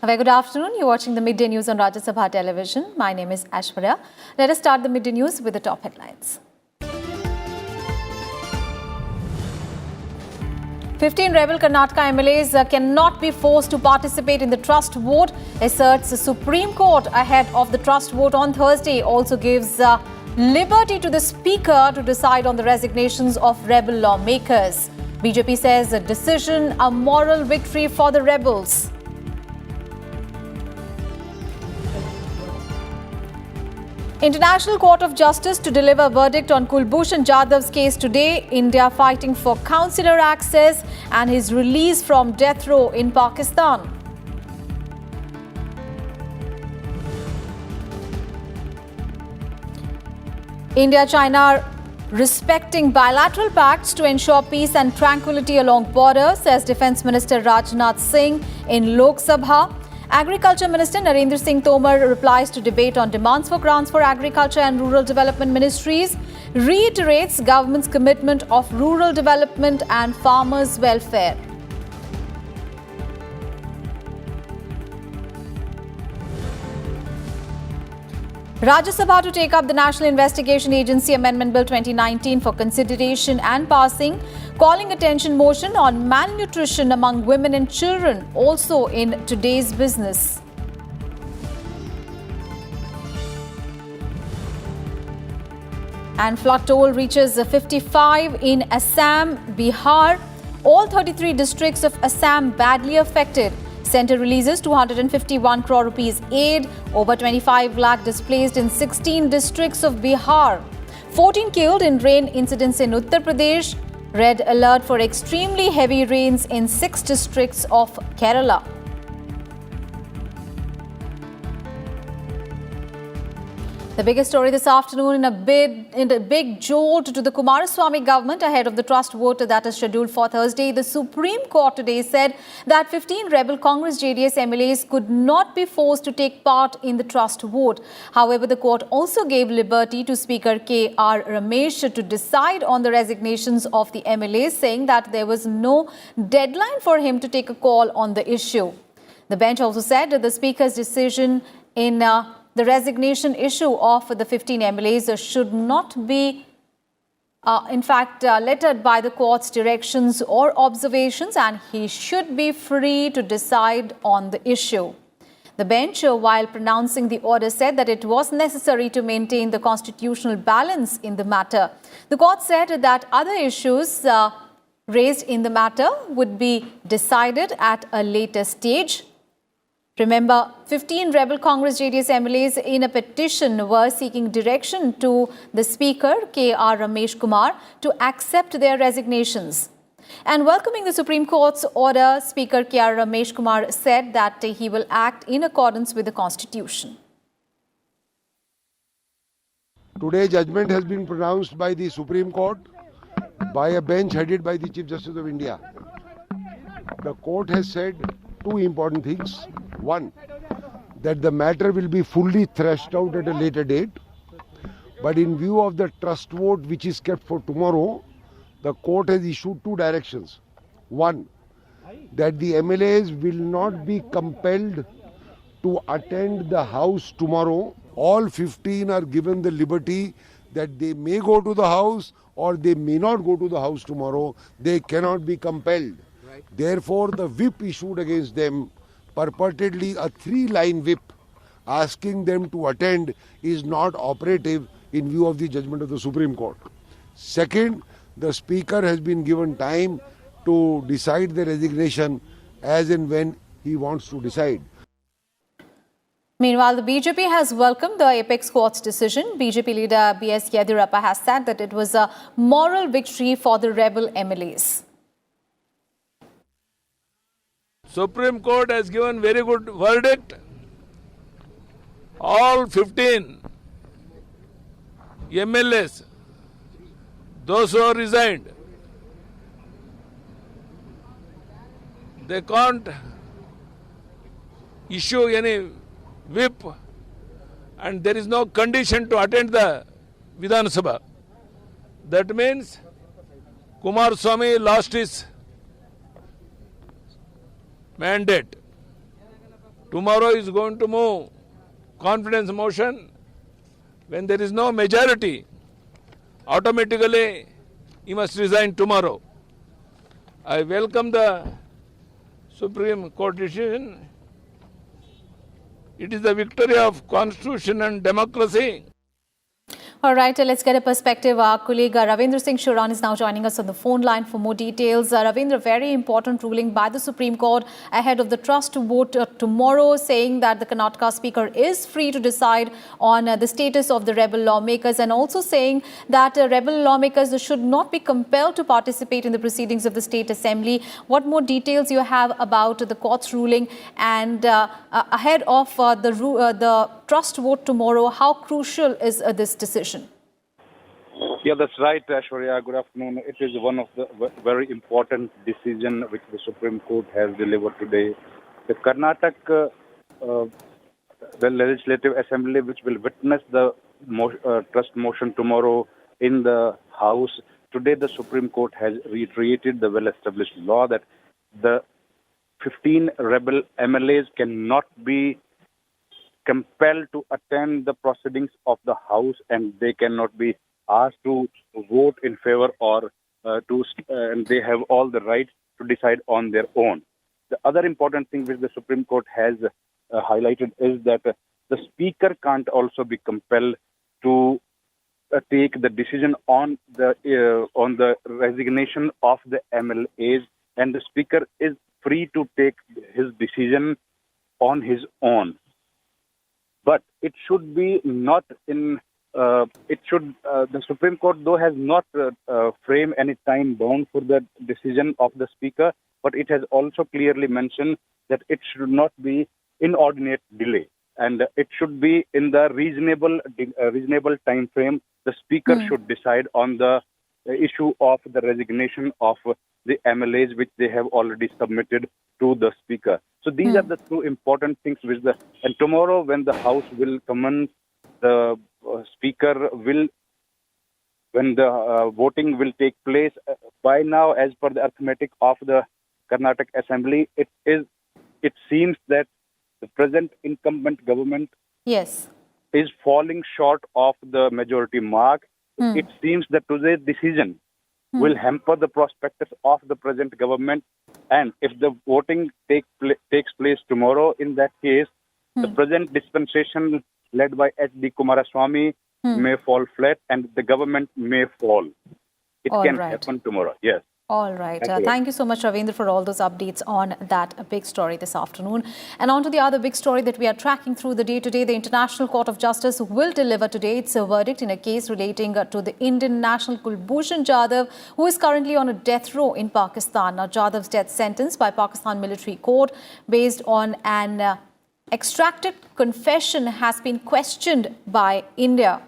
A very good afternoon. You're watching the Midday News on Rajya Sabha television. My name is Aishwarya. Let us start the Midday News with the top headlines. 15 rebel Karnataka MLAs cannot be forced to participate in the trust vote, asserts the Supreme Court ahead of the trust vote on Thursday. Also gives liberty to the Speaker to decide on the resignations of rebel lawmakers. BJP says the decision a moral victory for the rebels. International Court of Justice to deliver a verdict on KULBHUSHAN JADHAV's case today. India fighting for consular access and his release from death row in Pakistan. India-China respecting bilateral pacts to ensure peace and tranquility along border, says Defence Minister Rajnath Singh in Lok Sabha. Agriculture Minister Narendra Singh Tomar replies to debate on demands for grants for agriculture and rural development ministries, reiterates government's commitment of rural development and farmers' welfare. Rajya Sabha to take up the National Investigation Agency Amendment Bill 2019 for consideration and passing, calling attention motion on malnutrition among women and children, also in today's business. And flood toll reaches 55 in Assam, Bihar. All 33 districts of Assam badly affected. Centre releases 251 crore rupees aid, over 25 lakh displaced in 16 districts of Bihar. 14 killed in rain incidents in Uttar Pradesh. Red alert for extremely heavy rains in 6 districts of Kerala. The biggest story this afternoon in a big jolt to the Kumaraswamy government ahead of the trust vote that is scheduled for Thursday. The Supreme Court today said that 15 rebel Congress JDS MLAs could not be forced to take part in the trust vote. However, the court also gave liberty to Speaker K.R. Ramesh to decide on the resignations of the MLAs, saying that there was no deadline for him to take a call on the issue. The bench also said that the Speaker's decision in the resignation issue of the 15 MLAs should not be, lettered by the court's directions or observations, and he should be free to decide on the issue. The bench, while pronouncing the order, said that it was necessary to maintain the constitutional balance in the matter. The court said that other issues raised in the matter would be decided at a later stage. Remember, 15 rebel Congress JDS MLAs in a petition were seeking direction to the Speaker, K.R. Ramesh Kumar, to accept their resignations. And welcoming the Supreme Court's order, Speaker K.R. Ramesh Kumar said that he will act in accordance with the Constitution. Today, judgment has been pronounced by the Supreme Court by a bench headed by the Chief Justice of India. The court has said two important things. One, that the matter will be fully thrashed out at a later date. But in view of the trust vote which is kept for tomorrow, the court has issued two directions. One, that the MLAs will not be compelled to attend the House tomorrow. All 15 are given the liberty that they may go to the House or they may not go to the House tomorrow. They cannot be compelled. Therefore, the whip issued against them, purportedly a 3-line whip asking them to attend, is not operative in view of the judgment of the Supreme Court. Second, the Speaker has been given time to decide the resignation as and when he wants to decide. Meanwhile, the BJP has welcomed the Apex Court's decision. BJP leader B.S. Yediyurappa has said that it was a moral victory for the rebel MLAs. Supreme Court has given very good verdict. All 15 MLAs, those who are resigned, they can't issue any whip, and there is no condition to attend the Vidhan Sabha. That means Kumaraswamy lost his mandate. Tomorrow is going to move confidence motion. When there is no majority, automatically he must resign tomorrow. I welcome the Supreme Court decision. It is the victory of constitution and democracy. All right, let's get a perspective. Our colleague Ravindra Singh Shuran is now joining us on the phone line for more details. Ravindra, very important ruling by the Supreme Court ahead of the trust vote tomorrow, saying that the Karnataka Speaker is free to decide on the status of the rebel lawmakers, and also saying that rebel lawmakers should not be compelled to participate in the proceedings of the State Assembly. What more details you have about the court's ruling, and ahead of the trust vote tomorrow, how crucial is this decision? Yeah, that's right, Ashwarya. Good afternoon. It is one of the very important decision which the Supreme Court has delivered today. The Karnataka the Legislative Assembly, which will witness the trust motion tomorrow in the House. Today, the Supreme Court has reiterated the well-established law that the 15 rebel MLAs cannot be compelled to attend the proceedings of the House, and they cannot be asked to vote in favor or and they have all the rights to decide on their own. The other important thing which the Supreme Court has highlighted is that the Speaker can't also be compelled to take the decision on the resignation of the MLAs, and the Speaker is free to take his decision on his own. But it should be not in. The Supreme Court, though, has not framed any time bound for the decision of the Speaker, but it has also clearly mentioned that it should not be inordinate delay, and it should be in the reasonable time frame. The Speaker should decide on the issue of the resignation of the MLAs, which they have already submitted to the Speaker. So these are the two important things which and tomorrow when the House will commence, the Speaker will, when the voting will take place, by now, as per the arithmetic of the Karnataka Assembly, it seems that the present incumbent government is falling short of the majority mark. It seems that today's decision will hamper the prospects of the present government, and if the voting takes place tomorrow, in that case, the present dispensation led by H.D. Kumaraswamy may fall flat, and the government may fall. It can happen tomorrow, yes. All right. Thank you so much, Ravindra, for all those updates on that big story this afternoon. And on to the other big story that we are tracking through the day today. The International Court of Justice will deliver today its verdict in a case relating to the Indian national KULBHUSHAN JADHAV, who is currently on a death row in Pakistan. Now, JADHAV's death sentence by Pakistan military court based on an extracted confession has been questioned by India.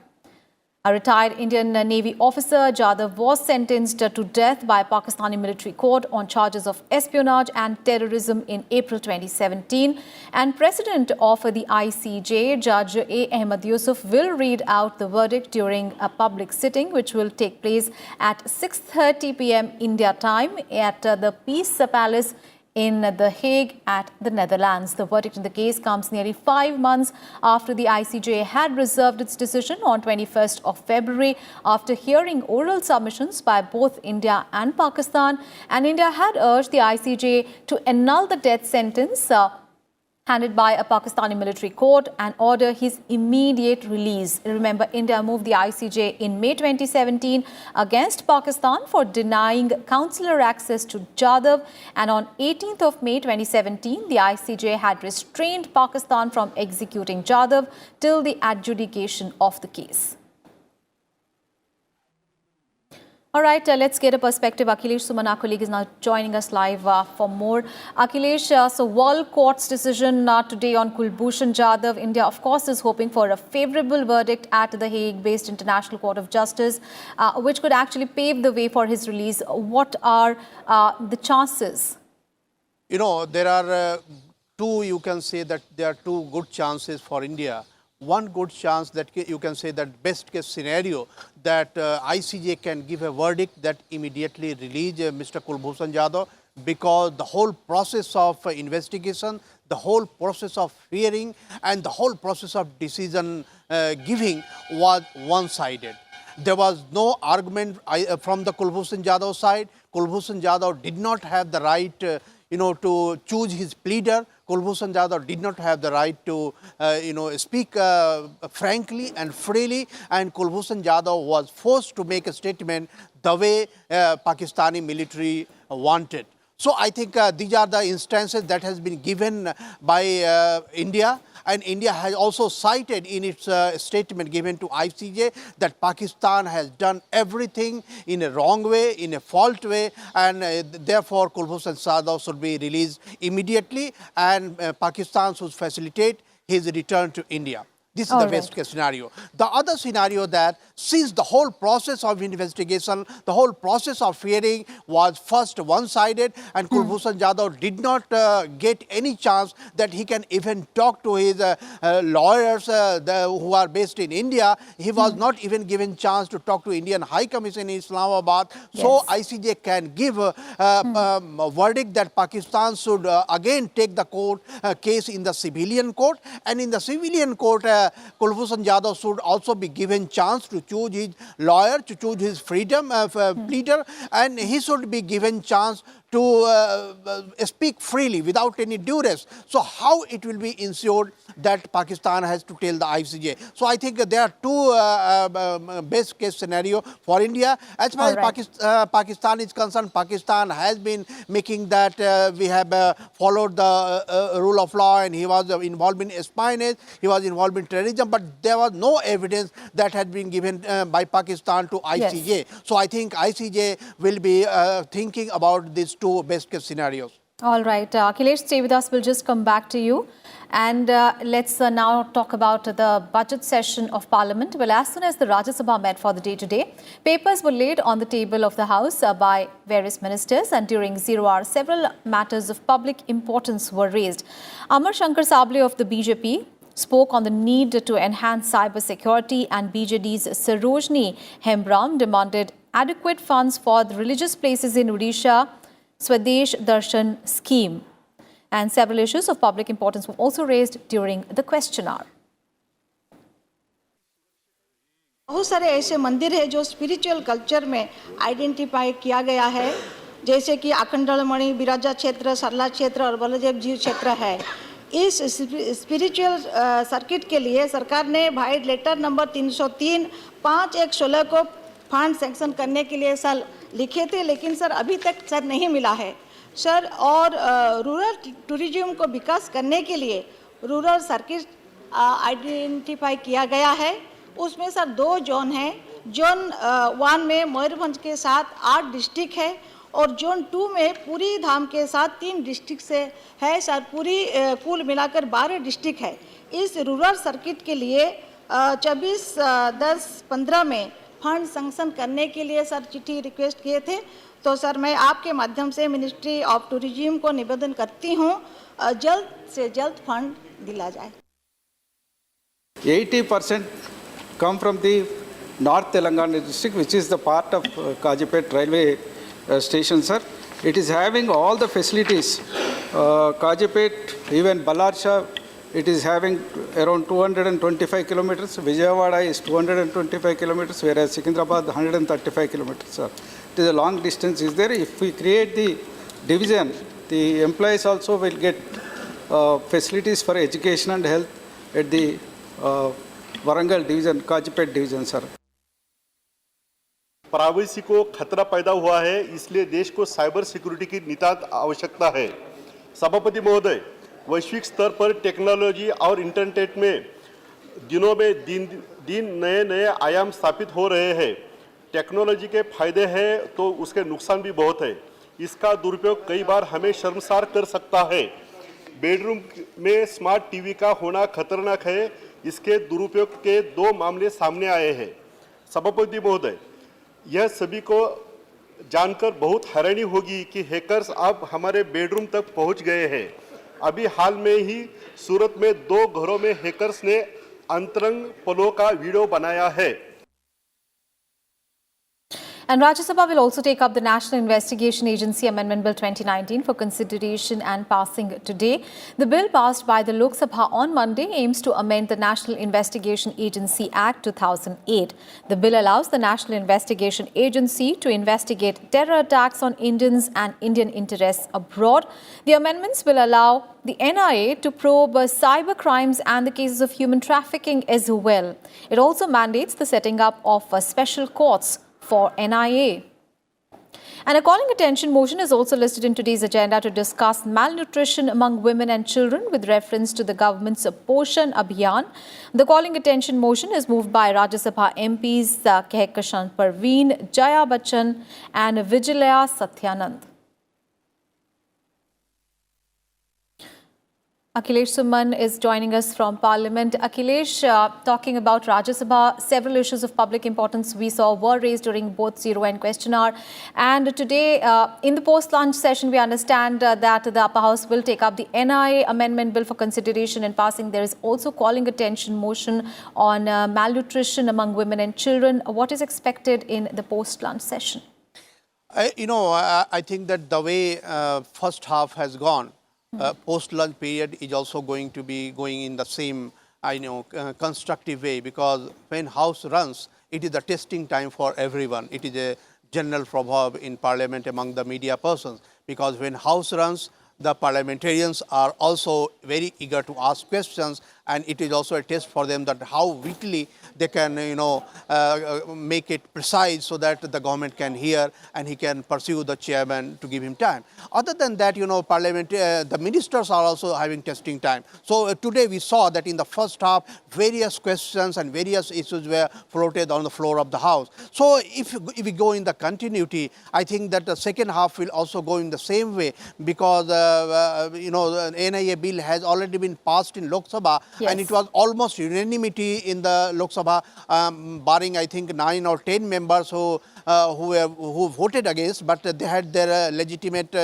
A retired Indian Navy officer, JADHAV, was sentenced to death by Pakistani military court on charges of espionage and terrorism in April 2017. And President of the ICJ, Judge A. Ahmed Yusuf, will read out the verdict during a public sitting, which will take place at 6:30 p.m. India time at the Peace Palace in The Hague at the Netherlands. The verdict in the case comes nearly 5 months after the ICJ had reserved its decision on 21st of February after hearing oral submissions by both India and Pakistan. And India had urged the ICJ to annul the death sentence handed by a Pakistani military court and order his immediate release. Remember, India moved the ICJ in May 2017 against Pakistan for denying consular access to JADHAV. And on 18th of May 2017, the ICJ had restrained Pakistan from executing JADHAV till the adjudication of the case. All right, let's get a perspective. Akhilesh Suman, our colleague, is now joining us live for more. Akhilesh, so World Court's decision today on KULBHUSHAN JADHAV. India, of course, is hoping for a favorable verdict at the Hague-based International Court of Justice, which could actually pave the way for his release. What are the chances? You know, there are you can say that there are two good chances for India. One good chance that you can say that best case scenario that ICJ can give a verdict that immediately release Mr. KULBHUSHAN JADHAV, because the whole process of investigation, the whole process of hearing, and the whole process of decision giving was one-sided. There was no argument from the Kulbhushan Jadhav side. Kulbhushan Jadhav did not have the right to choose his pleader. Kulbhushan Jadhav did not have the right to, speak frankly and freely, and Kulbhushan Jadhav was forced to make a statement the way Pakistani military wanted. So I think these are the instances that has been given by India, and India has also cited in its statement given to ICJ that Pakistan has done everything in a wrong way, in a fault way, and therefore Kulbhushan Jadhav should be released immediately, and Pakistan should facilitate his return to India. This is the best case scenario. The other scenario that since the whole process of investigation, the whole process of hearing was first one-sided, and Kulbhushan Jadhav did not get any chance that he can even talk to his lawyers who are based in India. He was not even given chance to talk to Indian High Commission in Islamabad. So ICJ can give a verdict that Pakistan should again take the case in the civilian court, and in the civilian court Kulbhushan Jadhav should also be given chance to choose his lawyer, to choose his freedom pleader, and he should be given chance to speak freely without any duress. So how it will be ensured that Pakistan has to tell the ICJ? So I think there are two best case scenario for India. As far as Pakistan is concerned, Pakistan has been making that we have followed the rule of law, and he was involved in espionage, he was involved in terrorism, but there was no evidence that had been given by Pakistan to ICJ. Yes. So I think ICJ will be thinking about these two best case scenarios. All right, Akhilesh, stay with us. We'll just come back to you. And let's now talk about the budget session of Parliament. Well, as soon as the Rajya Sabha met for the day today, papers were laid on the table of the House by various ministers, and during 0 hour, several matters of public importance were raised. Amar Shankar Sable of the BJP spoke on the need to enhance cyber security, and BJD's Sarojini Hembram demanded adequate funds for the religious places in Odisha Swadesh Darshan scheme. And several issues of public importance were also raised during the question hour. बहुत सारे ऐसे मंदिर है जो spiritual culture में identify किया गया है, जैसे कि अखंडलमणि, बिराजा क्षेत्र, सरला क्षेत्र और बलदेव जी क्षेत्र है। इस स्पिरिचुअल सर्किट के लिए सरकार ने वाइड लेटर नंबर 303 5/1/16 को फंड सैंक्शन करने के लिए सर लिखे थे, लेकिन सर अभी तक सर नहीं मिला है सर। और रूरल टूरिज्म को विकास करने के लिए रूरल सर्किट आइडेंटिफाई किया गया है। उसमें सर 2 जोन हैं। जोन 1 में मयूरभंज के साथ 8 डिस्ट्रिक्ट है, और जोन 2 में पूरी धाम के साथ 3 डिस्ट्रिक्ट से है सर। पूरी कुल मिलाकर 12 डिस्ट्रिक्ट है। इस रूरल सर्किट के लिए 24/10/15 में फंड सैंक्शन करने के लिए सर चिट्ठी रिक्वेस्ट किए थे। तो सर मैं आपके माध्यम से मिनिस्ट्री ऑफ टूरिज्म को निवेदन करती हूँ जल्द से जल्द फंड दिला जाए। 80% come from the North Telangana district, which is the part of Kajipet railway station, sir. It is having all the facilities. Kajipet, even Ballarsha, it is having around 225 kilometers. Vijayawada is 225 kilometers, whereas Secunderabad 135 kilometers, sir. It is a long distance is there. If we create the division, the employees also will get facilities for education and health at the Warangal division, Kajipet division, sir. Privacy को खतरा पैदा हुआ है, इसलिए देश को cyber security की नितांत आवश्यकता है। सभापति महोदय, वैश्विक स्तर पर टेक्नोलॉजी और इंटरनेट में दिनों में दिन नए नए आयाम स्थापित हो रहे हैं। टेक्नोलॉजी के फायदे हैं तो उसके नुकसान भी बहुत है। इसका दुरुपयोग कई बार हमें शर्मसार कर सकता है। बेडरूम में स्मार्ट टीवी का होना खतरनाक है। इसके दुरुपयोग के 2 मामले सामने आए हैं। सभापति महोदय, यह सभी को जानकर बहुत हैरानी होगी कि हैकर्स अब हमारे बेडरूम तक पहुंच गए हैं। अभी हाल में ही सूरत में 2 घरों में हैकर्स ने अंतरंग पलों का वीडियो बनाया है। And Rajya Sabha will also take up the National Investigation Agency Amendment Bill 2019 for consideration and passing today. The bill passed by the Lok Sabha on Monday aims to amend the National Investigation Agency Act 2008. The bill allows the National Investigation Agency to investigate terror attacks on Indians and Indian interests abroad. The amendments will allow the NIA to probe cyber crimes and the cases of human trafficking as well. It also mandates the setting up of special courts for NIA. And a calling attention motion is also listed in today's agenda to discuss malnutrition among women and children with reference to the government's Poshan Abhiyan. The calling attention motion is moved by Rajya Sabha MPs KULBHUSHAN Parveen, Jaya Bachchan and Vijaya Satyanand. Akhilesh Suman is joining us from Parliament. Akhilesh, talking about Rajya Sabha, several issues of public importance we saw were raised during both zero and question hour. And today, in the post-lunch session, we understand that the upper house will take up the NIA amendment bill for consideration and passing. There is also calling attention motion on malnutrition among women and children. What is expected in the post-lunch session? I think that the way first half has gone, post-lunch period is also going to be going in the same, constructive way, because when House runs, it is a testing time for everyone. It is a general proverb in Parliament among the media persons, because when House runs, the parliamentarians are also very eager to ask questions, and it is also a test for them that how weakly they can, make it precise so that the government can hear and he can pursue the chairman to give him time. Other than that, Parliament, the ministers are also having testing time. So today we saw that in the first half, various questions and various issues were floated on the floor of the House. So if we go in the continuity, I think that the second half will also go in the same way, because the NIA bill has already been passed in Lok Sabha. Yes. And it was almost unanimity in the Lok Sabha, barring I think 9 or 10 members who voted against, but they had their legitimate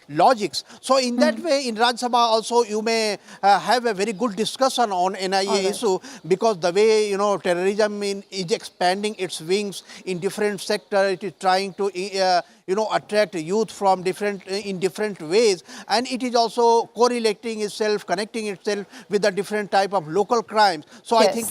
logics. So in that way, in Rajya Sabha also you may have a very good discussion on NIA issue, because the way terrorism is expanding its wings in different sectors. It is trying to attract youth from in different ways, and it is also correlating itself, connecting itself with the different type of local crimes. So yes. I think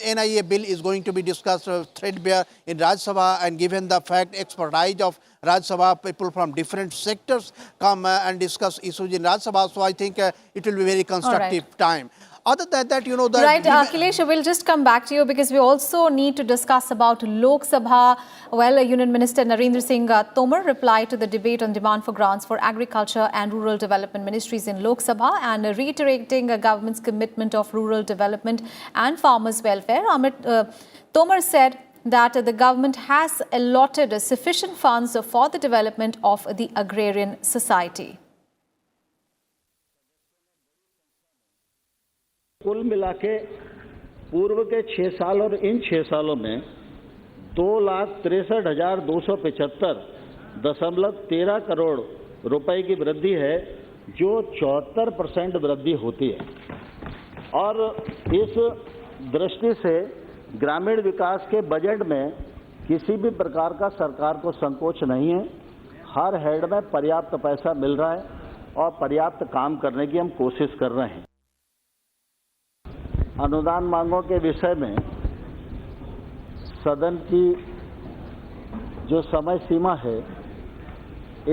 NIA bill is going to be discussed threadbare in Rajya Sabha, and given the fact expertise of Rajya Sabha, people from different sectors come and discuss issues in Rajya Sabha. So I think it will be very constructive time. Other than that, Right, Akhilesh, we'll just come back to you, because we also need to discuss about Lok Sabha. Well, Union Minister Narendra Singh Tomar replied to the debate on demand for grants for agriculture and rural development ministries in Lok Sabha, and reiterating a government's commitment of rural development and farmers' welfare. Tomar said that the government has allotted sufficient funds for the development of the agrarian society. कुल मिला के पूर्व के 6 साल और इन 6 सालों में 2,63,275.13 करोड़ रुपए की वृद्धि है, जो 74% वृद्धि होती है। और इस दृष्टि से ग्रामीण विकास के बजट में किसी भी प्रकार का सरकार को संकोच नहीं है। हर हेड में पर्याप्त पैसा मिल रहा है और पर्याप्त काम करने की हम कोशिश कर रहे हैं। अनुदान मांगों के विषय में सदन की जो समय सीमा है,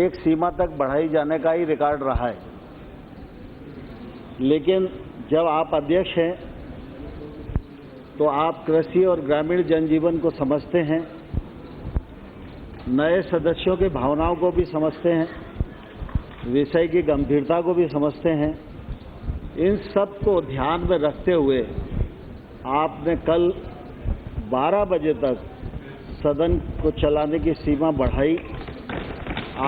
एक सीमा तक बढ़ाई जाने का ही रिकॉर्ड रहा है, लेकिन जब आप अध्यक्ष हैं तो आप कृषि और ग्रामीण जनजीवन को समझते हैं, नए सदस्यों के भावनाओं को भी समझते हैं, विषय की गंभीरता को भी समझते हैं। इन सब को ध्यान में रखते हुए आपने कल 12 बजे तक सदन को चलाने की सीमा बढ़ाई।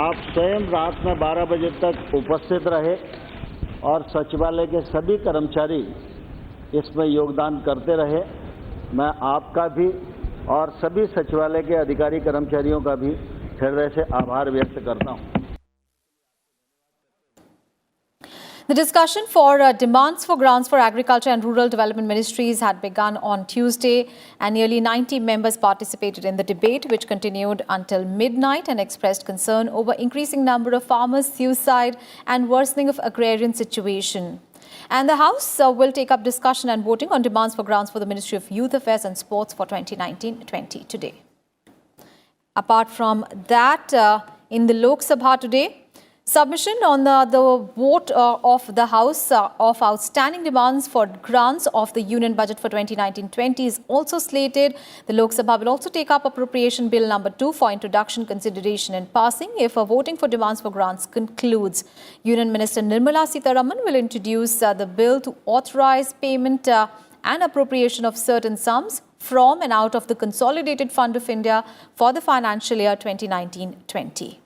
आप स्वयं रात में 12 बजे तक उपस्थित रहे और सचिवालय के सभी कर्मचारी इसमें योगदान करते रहे। मैं आपका भी और सभी सचिवालय के अधिकारी कर्मचारियों का भी हृदय से आभार व्यक्त करता हूं। The discussion for demands for grants for Agriculture and Rural Development Ministries had begun on Tuesday, and nearly 90 members participated in the debate, which continued until midnight and expressed concern over increasing number of farmers' suicide and worsening of agrarian situation. And the House will take up discussion and voting on demands for grants for the Ministry of Youth Affairs and Sports for 2019-20 today. Apart from that, in the Lok Sabha today, submission on the vote of the House of outstanding demands for grants of the Union Budget for 2019-20 is also slated. The Lok Sabha will also take up Appropriation Bill number 2 for introduction, consideration and passing if a voting for demands for grants concludes. Union Minister Nirmala Sitharaman will introduce the bill to authorize payment and appropriation of certain sums from and out of the Consolidated Fund of India for the financial year 2019-20.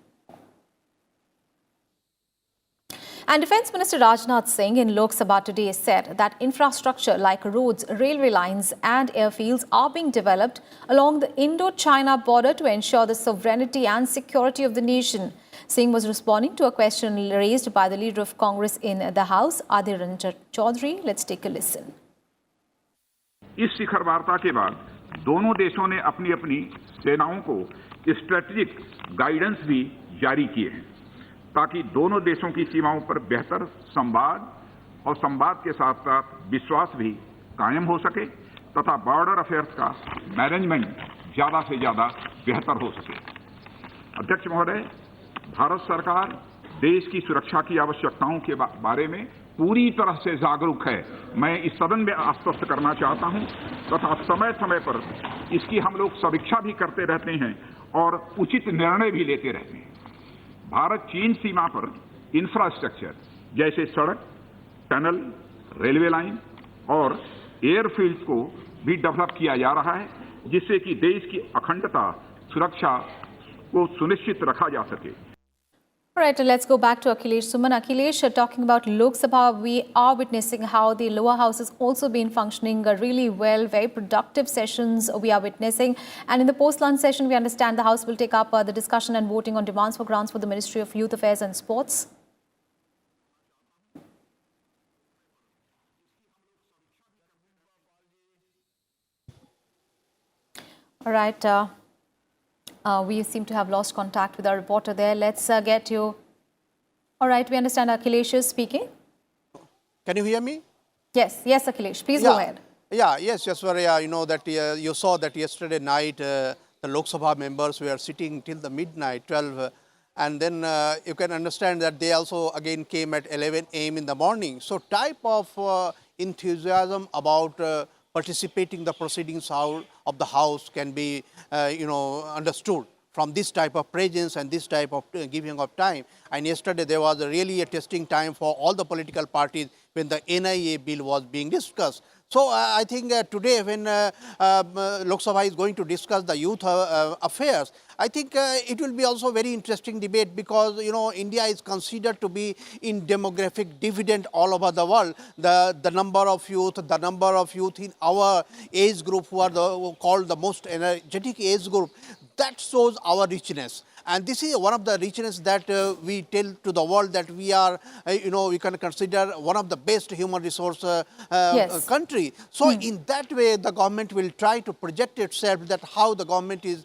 And Defence Minister Rajnath Singh in Lok Sabha today said that infrastructure like roads, railway lines and airfields are being developed along the Indo-China border to ensure the sovereignty and security of the nation. Singh was responding to a question raised by the Leader of Congress in the House, Adhir Ranjan Chaudhary. Let's take a listen. इस शिखर वार्ता के बाद दोनों देशों ने अपनी अपनी सेनाओं को स्ट्रेटेजिक गाइडेंस भी जारी किए हैं ताकि दोनों देशों की सीमाओं पर बेहतर संवाद और संवाद के साथ साथ विश्वास भी कायम हो सके तथा बॉर्डर अफेयर्स का मैनेजमेंट ज्यादा से ज्यादा बेहतर हो सके। अध्यक्ष महोदय, भारत सरकार देश की सुरक्षा की आवश्यकताओं के बारे में पूरी तरह से जागरूक है। मैं इस सदन में आश्वस्त करना चाहता हूं तथा समय समय पर इसकी हम लोग समीक्षा भी करते रहते हैं और उचित निर्णय भी लेते रहते हैं। भारत चीन सीमा पर इंफ्रास्ट्रक्चर जैसे सड़क, टनल, रेलवे लाइन और एयरफील्ड्स को भी डेवलप किया जा रहा है जिससे कि देश की अखंडता, सुरक्षा को सुनिश्चित रखा जा सके। All right, let's go back to Akhilesh Suman. Akhilesh, talking about Lok Sabha, we are witnessing how the lower house has also been functioning really well, very productive sessions we are witnessing. And in the post-lunch session, we understand the House will take up the discussion and voting on demands for grants for the Ministry of Youth Affairs and Sports. All right. We seem to have lost contact with our reporter there. Let's get you. All right, we understand Akhilesh is speaking. Can you hear me? Yes, Akhilesh, please go ahead. Yes, Yashwarya, you know that you saw that yesterday night the Lok Sabha members were sitting till the midnight, 12, and then you can understand that they also again came at 11 a.m. in the morning. So type of enthusiasm about participating the proceedings of the House can be, understood from this type of presence and this type of giving of time. And yesterday there was really a testing time for all the political parties when the NIA bill was being discussed. So I think today when Lok Sabha is going to discuss the youth affairs, I think it will be also very interesting debate because, India is considered to be in demographic dividend all over the world. The number of youth in our age group who are called the most energetic age group, that shows our richness. And this is one of the richness that we tell to the world that we are, we can consider one of the best human resource country. So in that way, the government will try to project itself that how the government is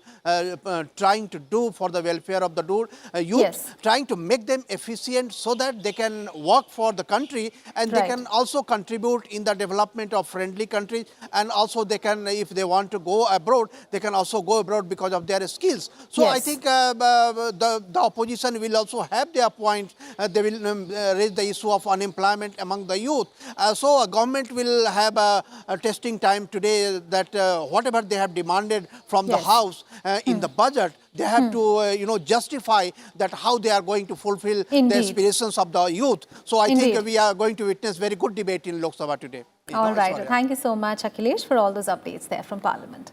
trying to do for the welfare of the youth, trying to make them efficient so that they can work for the country and they can also contribute in the development of friendly countries, and also they can, if they want to go abroad, they can also go abroad because of their skills. So I think the opposition will also have their points. They will raise the issue of unemployment among the youth. So a government will have a testing time today that whatever they have demanded from the House in the budget, they have to, justify that how they are going to fulfill the aspirations of the youth. So I think we are going to witness very good debate in Lok Sabha today. All right. Thank you so much, Akhilesh, for all those updates there from Parliament.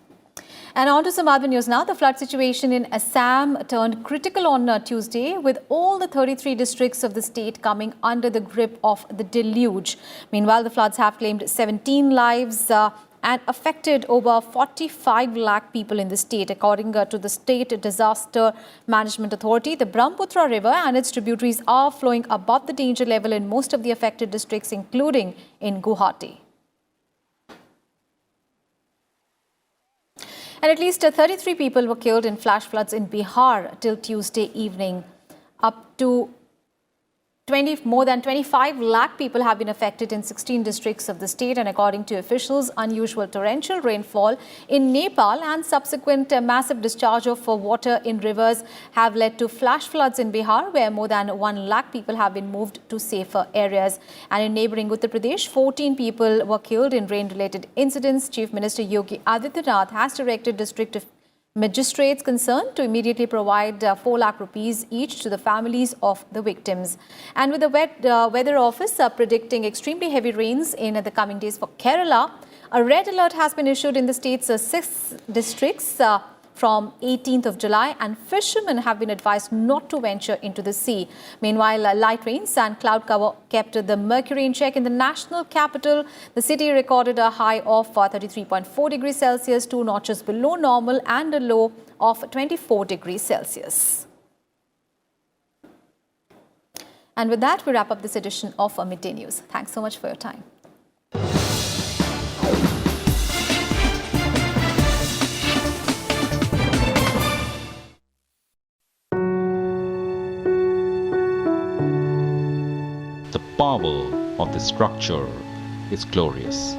And on to some other news now. The flood situation in Assam turned critical on Tuesday, with all the 33 districts of the state coming under the grip of the deluge. Meanwhile, the floods have claimed 17 lives and affected over 45 lakh people in the state. According to the State Disaster Management Authority, the Brahmaputra River and its tributaries are flowing above the danger level in most of the affected districts, including in Guwahati. And at least 33 people were killed in flash floods in Bihar till Tuesday evening. Up to more than 25 lakh people have been affected in 16 districts of the state, and according to officials, unusual torrential rainfall in Nepal and subsequent massive discharge of water in rivers have led to flash floods in Bihar, where more than 1 lakh people have been moved to safer areas. And in neighboring Uttar Pradesh, 14 people were killed in rain-related incidents. Chief Minister Yogi Adityanath has directed district magistrates concerned to immediately provide 4 lakh rupees each to the families of the victims. And with the weather office predicting extremely heavy rains in the coming days for Kerala, a red alert has been issued in the state's 6 districts from 18th of July, and fishermen have been advised not to venture into the sea. Meanwhile, light rains and cloud cover kept the mercury in check in the national capital. The city recorded a high of 33.4 degrees Celsius, 2 notches below normal, and a low of 24 degrees Celsius. And with that, we wrap up this edition of Midday News. Thanks so much for your time. The power of the structure is glorious.